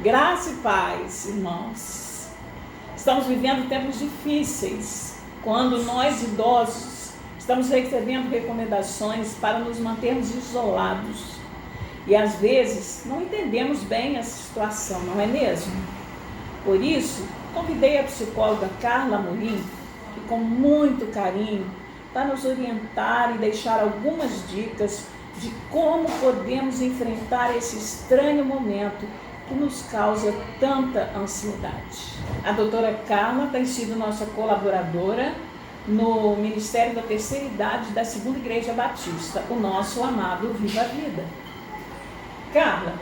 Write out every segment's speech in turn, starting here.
Graça e paz, irmãos. Estamos vivendo tempos difíceis, quando nós idosos estamos recebendo recomendações para nos mantermos isolados. E às vezes não entendemos bem a situação, não é mesmo? Por isso, convidei a psicóloga Carla Amorim, que com muito carinho vai nos orientar e deixar algumas dicas de como podemos enfrentar esse estranho momento que nos causa tanta ansiedade. A doutora Carla tem sido nossa colaboradora no Ministério da Terceira Idade da Segunda Igreja Batista, o nosso amado Viva a Vida. Carla,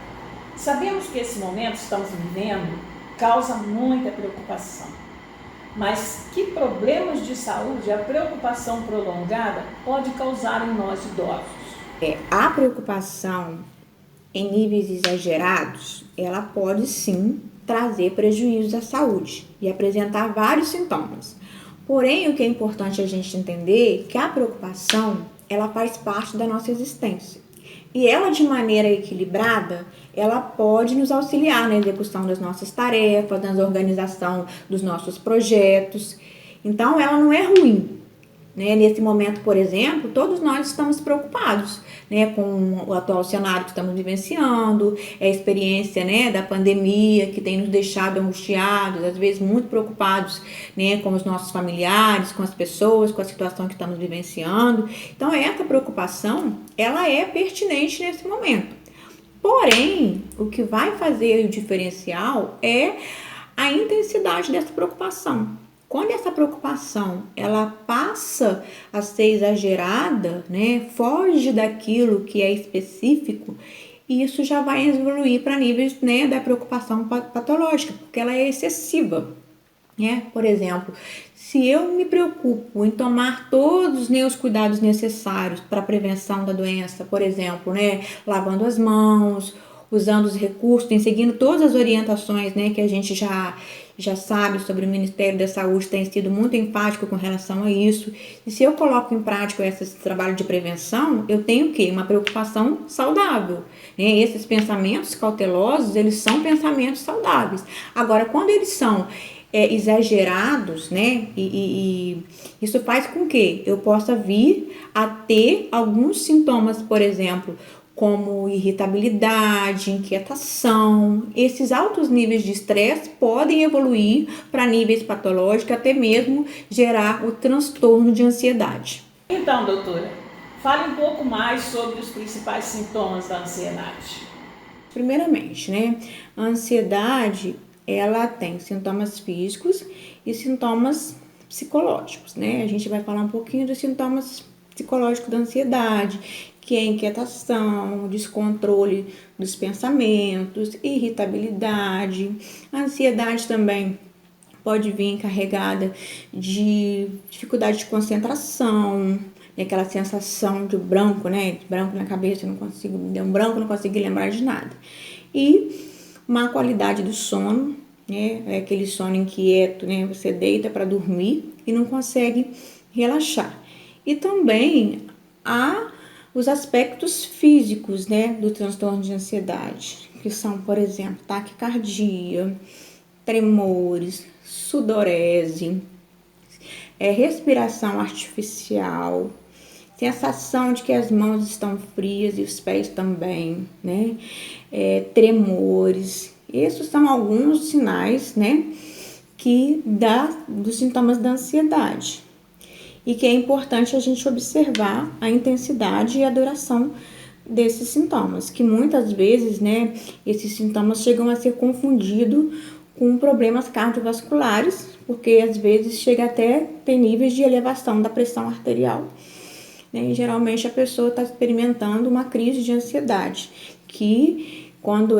sabemos que esse momento que estamos vivendo causa muita preocupação, mas que problemas de saúde a preocupação prolongada pode causar em nós idosos? A preocupação em níveis exagerados, ela pode sim trazer prejuízos à saúde e apresentar vários sintomas. Porém, o que é importante a gente entender é que a preocupação, ela faz parte da nossa existência. E ela, de maneira equilibrada, ela pode nos auxiliar na execução das nossas tarefas, na organização dos nossos projetos. Então, ela não é ruim. Nesse momento, por exemplo, todos nós estamos preocupados com o atual cenário que estamos vivenciando, a experiência da pandemia que tem nos deixado angustiados, às vezes muito preocupados com os nossos familiares, com as pessoas, com a situação que estamos vivenciando. Então, essa preocupação, ela é pertinente nesse momento. Porém, o que vai fazer o diferencial é a intensidade dessa preocupação. Quando essa preocupação ela passa a ser exagerada, foge daquilo que é específico, isso já vai evoluir para níveis da preocupação patológica, porque ela é excessiva. Por exemplo, se eu me preocupo em tomar todos os cuidados necessários para a prevenção da doença, por exemplo, lavando as mãos, usando os recursos, seguindo todas as orientações que a gente já sabe sobre o Ministério da Saúde, tem sido muito enfático com relação a isso. E se eu coloco em prática esse trabalho de prevenção, eu tenho o quê? Uma preocupação saudável. Esses pensamentos cautelosos, eles são pensamentos saudáveis. Agora, quando eles são exagerados, e isso faz com que eu possa vir a ter alguns sintomas, por exemplo, como irritabilidade, inquietação. Esses altos níveis de estresse podem evoluir para níveis patológicos, até mesmo gerar o transtorno de ansiedade. Então, doutora, fale um pouco mais sobre os principais sintomas da ansiedade. Primeiramente, a ansiedade, ela tem sintomas físicos e sintomas psicológicos, A gente vai falar um pouquinho dos sintomas psicológicos da ansiedade, que é inquietação, descontrole dos pensamentos, irritabilidade. A ansiedade também pode vir carregada de dificuldade de concentração, aquela sensação de branco, de branco na cabeça, me deu um branco, não consigo lembrar de nada. E má qualidade do sono, é aquele sono inquieto, você deita para dormir e não consegue relaxar. E também há os aspectos físicos, do transtorno de ansiedade, que são, por exemplo, taquicardia, tremores, sudorese, respiração artificial, sensação de que as mãos estão frias e os pés também, tremores. Esses são alguns sinais, dos sintomas da ansiedade. E que é importante a gente observar a intensidade e a duração desses sintomas, que muitas vezes, esses sintomas chegam a ser confundidos com problemas cardiovasculares, porque às vezes chega até ter níveis de elevação da pressão arterial. E geralmente a pessoa está experimentando uma crise de ansiedade, que quando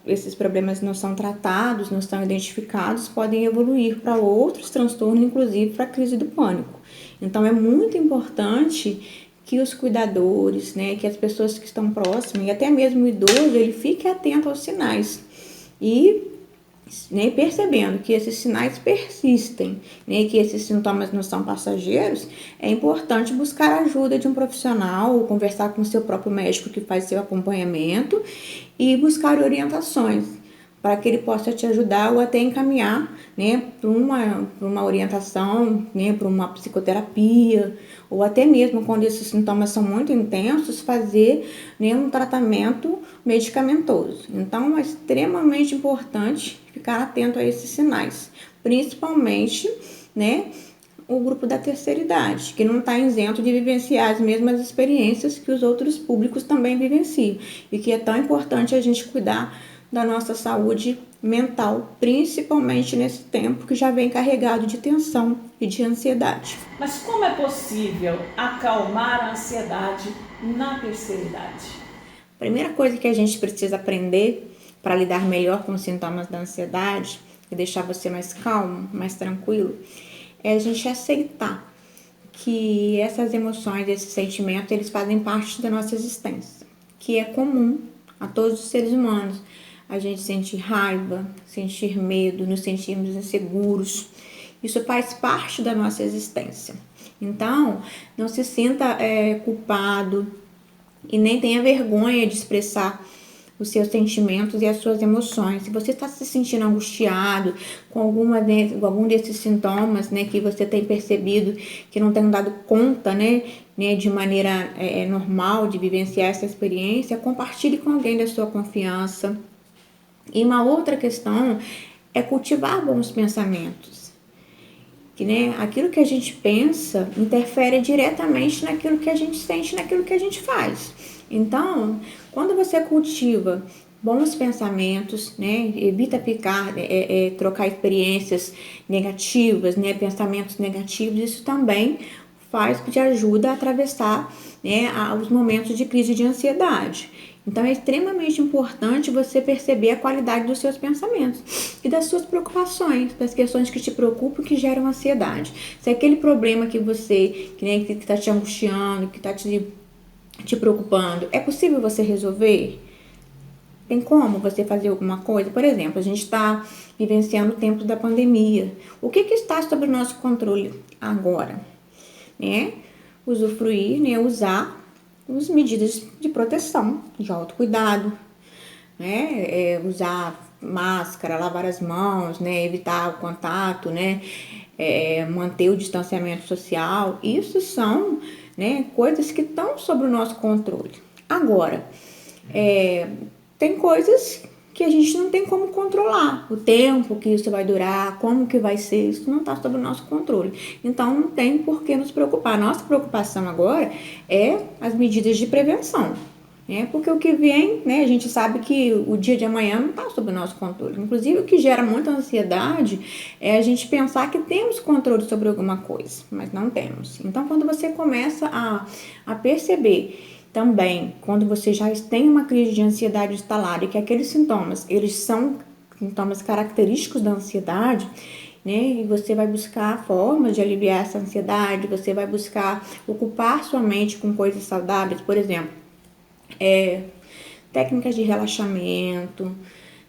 esses problemas não são tratados, não são identificados, podem evoluir para outros transtornos, inclusive para a crise do pânico. Então, é muito importante que os cuidadores, que as pessoas que estão próximas, e até mesmo o idoso, ele fique atento aos sinais. E percebendo que esses sinais persistem, que esses sintomas não são passageiros, é importante buscar a ajuda de um profissional, ou conversar com o seu próprio médico que faz seu acompanhamento e buscar orientações. para que ele possa te ajudar ou até encaminhar, né, para uma orientação, né, para uma psicoterapia, ou até mesmo quando esses sintomas são muito intensos, fazer, né, um tratamento medicamentoso. Então, é extremamente importante ficar atento a esses sinais, principalmente, né, o grupo da terceira idade, que não está isento de vivenciar as mesmas experiências que os outros públicos também vivenciam, e que é tão importante a gente cuidar da nossa saúde mental, principalmente nesse tempo que já vem carregado de tensão e de ansiedade. Mas como é possível acalmar a ansiedade na terceira idade? A primeira coisa que a gente precisa aprender para lidar melhor com os sintomas da ansiedade e deixar você mais calmo, mais tranquilo, é a gente aceitar que essas emoções, esses sentimentos, eles fazem parte da nossa existência, que é comum a todos os seres humanos. A gente sentir raiva, sentir medo, nos sentirmos inseguros. Isso faz parte da nossa existência. Então, não se sinta culpado e nem tenha vergonha de expressar os seus sentimentos e as suas emoções. Se você está se sentindo angustiado com algum desses sintomas, né, que você tem percebido que não tem dado conta, né, de maneira normal de vivenciar essa experiência, compartilhe com alguém da sua confiança. E uma outra questão é cultivar bons pensamentos. Que, né, aquilo que a gente pensa interfere diretamente naquilo que a gente sente, naquilo que a gente faz. Então, quando você cultiva bons pensamentos, né, evita trocar experiências negativas, né, pensamentos negativos, isso também te ajuda a atravessar, né, os momentos de crise de ansiedade. Então, é extremamente importante você perceber a qualidade dos seus pensamentos e das suas preocupações, das questões que te preocupam, que geram ansiedade. Se é aquele problema que está te angustiando, que está te preocupando, é possível você resolver? Tem como você fazer alguma coisa? Por exemplo, a gente está vivenciando o tempo da pandemia. O que está sob o nosso controle agora? Né? Usufruir, né? Usar as medidas de proteção, de autocuidado, né? Usar máscara, lavar as mãos, né? Evitar o contato, né? Manter o distanciamento social. Isso são, né, coisas que estão sob o nosso controle. Agora, tem coisas que a gente não tem como controlar. O tempo que isso vai durar, como que vai ser, isso não está sob o nosso controle. Então, não tem por que nos preocupar. Nossa preocupação agora é as medidas de prevenção. Né? Porque o que vem, né, a gente sabe que o dia de amanhã não está sob o nosso controle. Inclusive, o que gera muita ansiedade é a gente pensar que temos controle sobre alguma coisa, mas não temos. Então, quando você começa a perceber também, quando você já tem uma crise de ansiedade instalada e que aqueles sintomas, eles são sintomas característicos da ansiedade, né? E você vai buscar formas de aliviar essa ansiedade, você vai buscar ocupar sua mente com coisas saudáveis, por exemplo, técnicas de relaxamento,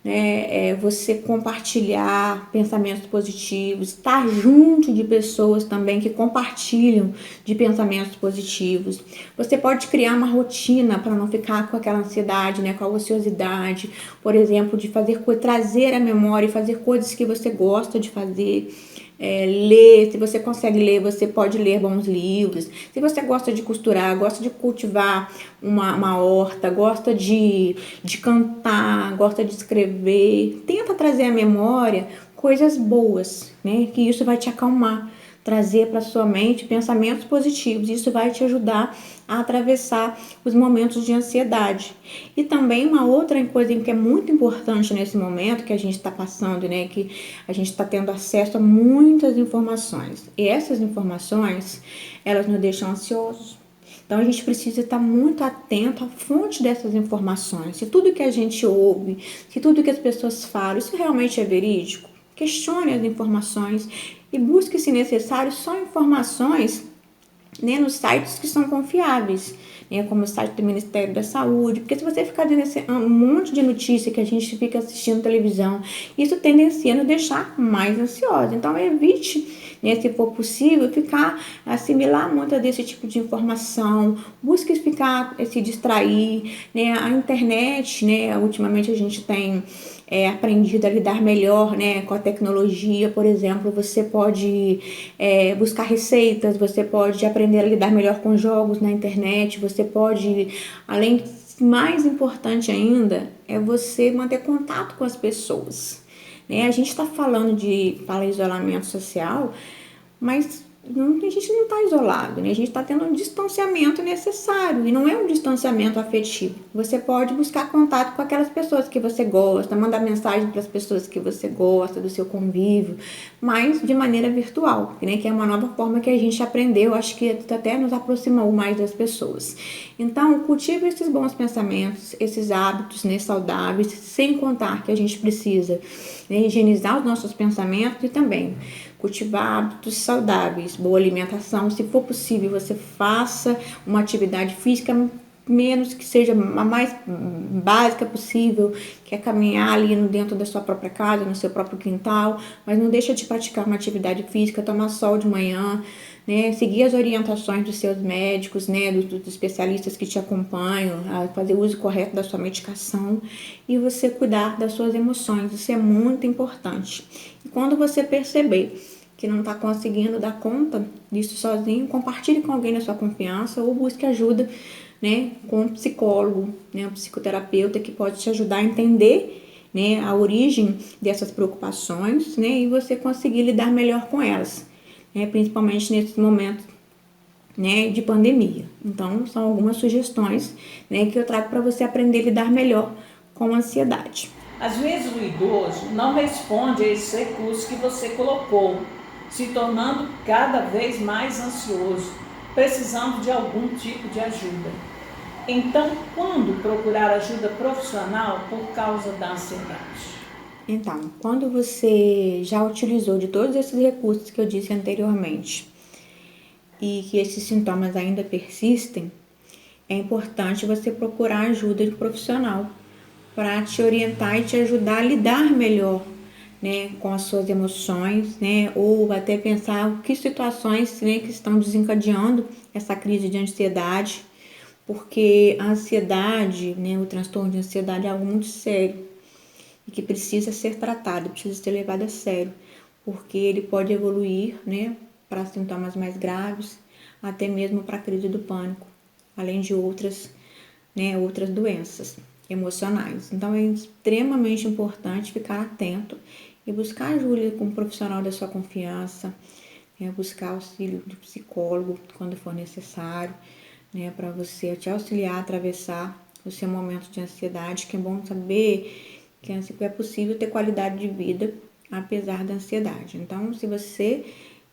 né? Você compartilhar pensamentos positivos, estar junto de pessoas também que compartilham de pensamentos positivos. Você pode criar uma rotina para não ficar com aquela ansiedade, né? Com a ociosidade, por exemplo, de trazer à memória e fazer coisas que você gosta de fazer. Ler, se você consegue ler, você pode ler bons livros. Se você gosta de costurar, gosta de cultivar uma horta, gosta de cantar, gosta de escrever, tenta trazer à memória coisas boas, né? Que isso vai te acalmar, trazer para sua mente pensamentos positivos. Isso vai te ajudar a atravessar os momentos de ansiedade. E também uma outra coisa que é muito importante nesse momento que a gente está passando, né, que a gente está tendo acesso a muitas informações. E essas informações, elas nos deixam ansiosos. Então, a gente precisa estar muito atento à fonte dessas informações. Se tudo que a gente ouve, se tudo que as pessoas falam, isso realmente é verídico? Questione as informações e busque, se necessário, só informações, né, nos sites que são confiáveis, né, como o site do Ministério da Saúde, porque se você ficar vendo um monte de notícia que a gente fica assistindo televisão, isso tendencia a nos deixar mais ansiosos. Então, evite né, se for possível, assimilar muito desse tipo de informação, busque ficar, se distrair, né, a internet, né, ultimamente a gente tem aprendido a lidar melhor, né, com a tecnologia. Por exemplo, você pode buscar receitas, você pode aprender a lidar melhor com jogos na internet, você pode, além, mais importante ainda, é você manter contato com as pessoas, né? A gente está falando para isolamento social, mas a gente não está isolado, né? A gente está tendo um distanciamento necessário, e não é um distanciamento afetivo. Você pode buscar contato com aquelas pessoas que você gosta, mandar mensagem para as pessoas que você gosta, do seu convívio, mas de maneira virtual, né? Que é uma nova forma que a gente aprendeu, acho que até nos aproximou mais das pessoas. Então, cultive esses bons pensamentos, esses hábitos, né, saudáveis, sem contar que a gente precisa, né, higienizar os nossos pensamentos e também cultivar hábitos saudáveis, boa alimentação. Se for possível, você faça uma atividade física, menos que seja a mais básica possível, que é caminhar ali dentro da sua própria casa, no seu próprio quintal, mas não deixa de praticar uma atividade física, tomar sol de manhã, né, seguir as orientações dos seus médicos, né, dos especialistas que te acompanham, a fazer uso correto da sua medicação e você cuidar das suas emoções. Isso é muito importante. E quando você perceber que não está conseguindo dar conta disso sozinho, compartilhe com alguém da sua confiança ou busque ajuda, né, com um psicólogo, né, um psicoterapeuta que pode te ajudar a entender, né, a origem dessas preocupações, né, e você conseguir lidar melhor com elas, né, principalmente nesses momentos, né, de pandemia. Então, são algumas sugestões, né, que eu trago para você aprender a lidar melhor com a ansiedade. Às vezes o idoso não responde a esses recursos que você colocou, se tornando cada vez mais ansioso, precisando de algum tipo de ajuda. Então, quando procurar ajuda profissional por causa da ansiedade? Então, quando você já utilizou de todos esses recursos que eu disse anteriormente e que esses sintomas ainda persistem, é importante você procurar ajuda de profissional para te orientar e te ajudar a lidar melhor, né, com as suas emoções, né, ou até pensar que situações, né, que estão desencadeando essa crise de ansiedade, porque a ansiedade, né, o transtorno de ansiedade é algo muito sério e que precisa ser tratado, precisa ser levado a sério, porque ele pode evoluir, né, para sintomas mais graves, até mesmo para a crise do pânico, além de outras doenças emocionais. Então é extremamente importante ficar atento e buscar ajuda com um profissional da sua confiança, né, buscar auxílio de psicólogo quando for necessário, né, para você te auxiliar a atravessar o seu momento de ansiedade, que é bom saber que é possível ter qualidade de vida apesar da ansiedade. Então, se você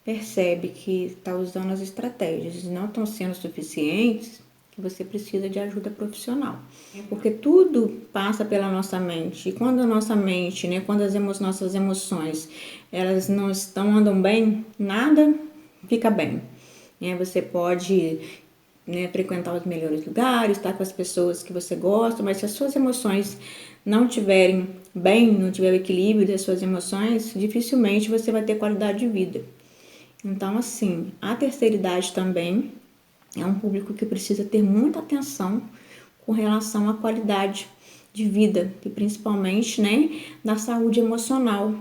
percebe que está usando as estratégias e não estão sendo suficientes, que você precisa de ajuda profissional. Porque tudo passa pela nossa mente. E quando a nossa mente, né, quando nossas emoções, elas não andam bem, nada fica bem. Você pode, né, frequentar os melhores lugares, estar com as pessoas que você gosta, mas se as suas emoções não estiverem bem, não tiver o equilíbrio das suas emoções, dificilmente você vai ter qualidade de vida. Então, assim, a terceira idade também é um público que precisa ter muita atenção com relação à qualidade de vida, e principalmente, né, da saúde emocional.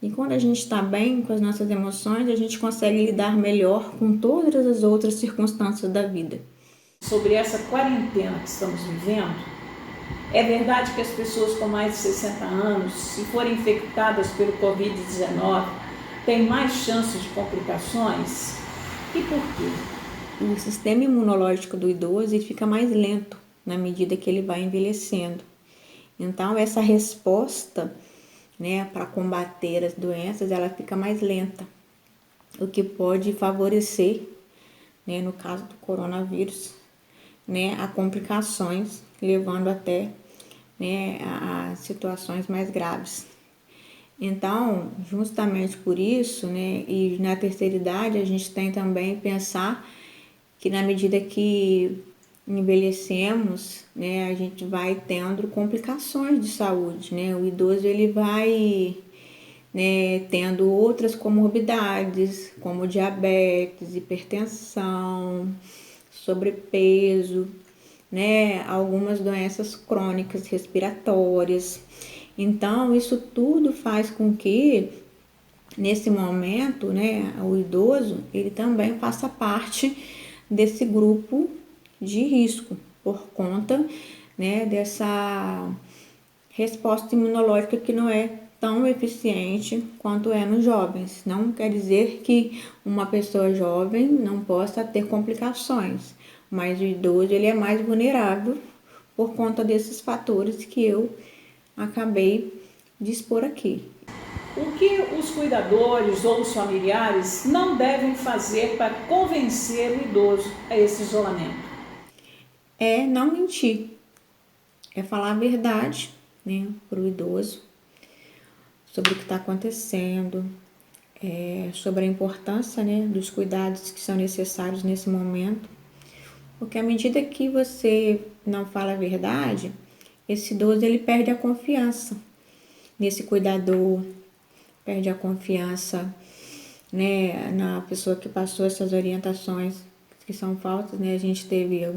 E quando a gente está bem com as nossas emoções, a gente consegue lidar melhor com todas as outras circunstâncias da vida. Sobre essa quarentena que estamos vivendo, é verdade que as pessoas com mais de 60 anos, se forem infectadas pelo Covid-19, têm mais chances de complicações? E por quê? O sistema imunológico do idoso fica mais lento na medida que ele vai envelhecendo. Então, essa resposta, né, para combater as doenças, ela fica mais lenta, o que pode favorecer, né, no caso do coronavírus, né, a complicações, levando até, né, a situações mais graves. Então, justamente por isso, né, e na terceira idade, a gente tem também pensar que na medida que envelhecemos, né, a gente vai tendo complicações de saúde, né? O idoso ele vai né, tendo outras comorbidades, como diabetes, hipertensão, sobrepeso, né, algumas doenças crônicas respiratórias. Então, isso tudo faz com que, nesse momento, né, o idoso, ele também faça parte desse grupo de risco, por conta, né, dessa resposta imunológica que não é tão eficiente quanto é nos jovens. Não quer dizer que uma pessoa jovem não possa ter complicações, mas o idoso ele é mais vulnerável por conta desses fatores que eu acabei de expor aqui. O que os cuidadores ou os familiares não devem fazer para convencer o idoso a esse isolamento? É não mentir, é falar a verdade, né, para o idoso sobre o que está acontecendo, sobre a importância, né, dos cuidados que são necessários nesse momento. Porque à medida que você não fala a verdade, esse idoso ele perde a confiança nesse cuidador, perde a confiança, né, na pessoa que passou essas orientações que são falsas, né? A gente teve eu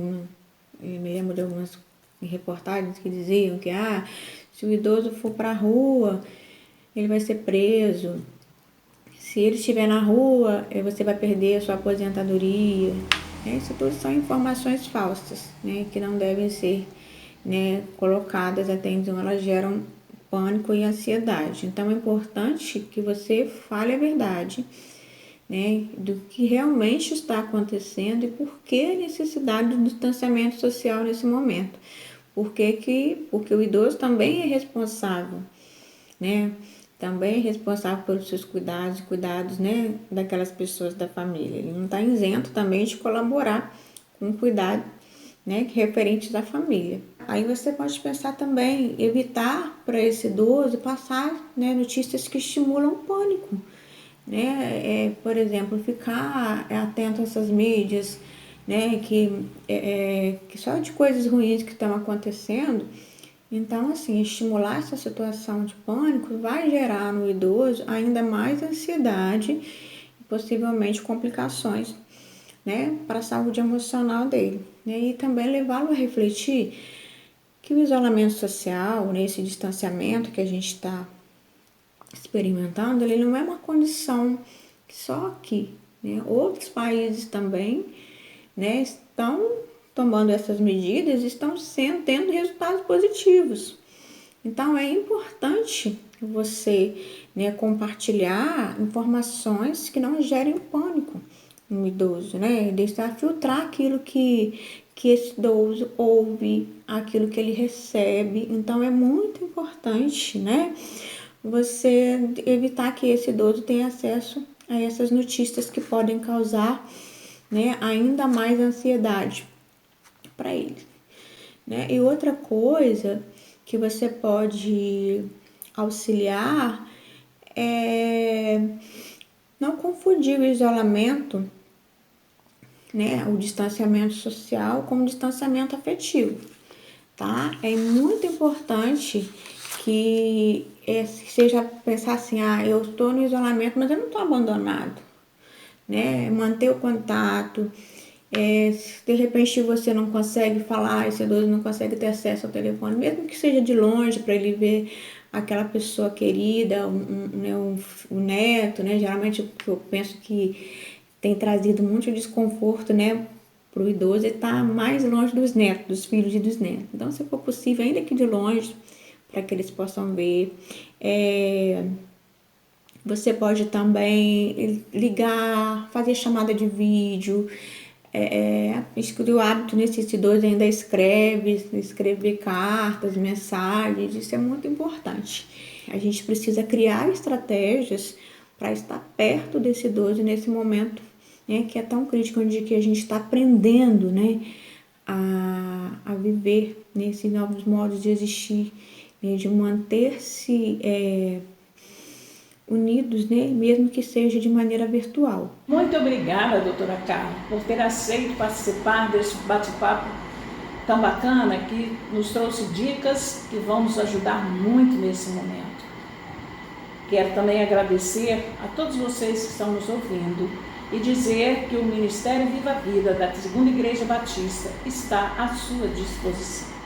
me lembro de algumas reportagens que diziam que se o idoso for para a rua, ele vai ser preso. Se ele estiver na rua, você vai perder a sua aposentadoria. Isso tudo são informações falsas, né, que não devem ser, né, colocadas, até então elas geram pânico e ansiedade. Então é importante que você fale a verdade, né, do que realmente está acontecendo e por que a necessidade do distanciamento social nesse momento. Porque o idoso também é responsável, né? Também é responsável pelos seus cuidados, né, daquelas pessoas da família. Ele não está isento também de colaborar com o cuidado, né, referente da família. Aí você pode pensar também, evitar para esse idoso passar, né, notícias que estimulam o pânico, né? Por exemplo, ficar atento a essas mídias, né, que só de coisas ruins que estão acontecendo. Então, assim, estimular essa situação de pânico vai gerar no idoso ainda mais ansiedade e possivelmente complicações, né, para a saúde emocional dele, né, e também levá-lo a refletir que o isolamento social, né, esse distanciamento que a gente está experimentando, ele não é uma condição só aqui, né, outros países também, né, estão tomando essas medidas, estão tendo resultados positivos. Então é importante você, né, compartilhar informações que não gerem pânico no idoso, né? Deixar filtrar aquilo que esse idoso ouve, aquilo que ele recebe. Então é muito importante, né, você evitar que esse idoso tenha acesso a essas notícias que podem causar, né, ainda mais ansiedade para ele, né? E outra coisa que você pode auxiliar é não confundir o isolamento, né, o distanciamento social com o distanciamento afetivo, tá? É muito importante que seja pensar assim, eu estou no isolamento, mas eu não estou abandonado, né? Manter o contato. Se de repente você não consegue falar, esse idoso não consegue ter acesso ao telefone, mesmo que seja de longe, para ele ver aquela pessoa querida, um neto, né? Geralmente eu penso que tem trazido muito desconforto, né, para o idoso e estar mais longe dos netos, dos filhos e dos netos. Então, se for possível, ainda que de longe, para que eles possam ver. Você pode também ligar, fazer chamada de vídeo. O hábito nesses idosos ainda escrever cartas, mensagens, isso é muito importante. A gente precisa criar estratégias para estar perto desse idoso nesse momento, né, que é tão crítico, onde que a gente está aprendendo, né, a viver nesses novos modos de existir, né, de manter-se unidos, né, mesmo que seja de maneira virtual. Muito obrigada, doutora Carla, por ter aceito participar desse bate-papo tão bacana que nos trouxe dicas que vão nos ajudar muito nesse momento. Quero também agradecer a todos vocês que estão nos ouvindo e dizer que o Ministério Viva a Vida da Segunda Igreja Batista está à sua disposição.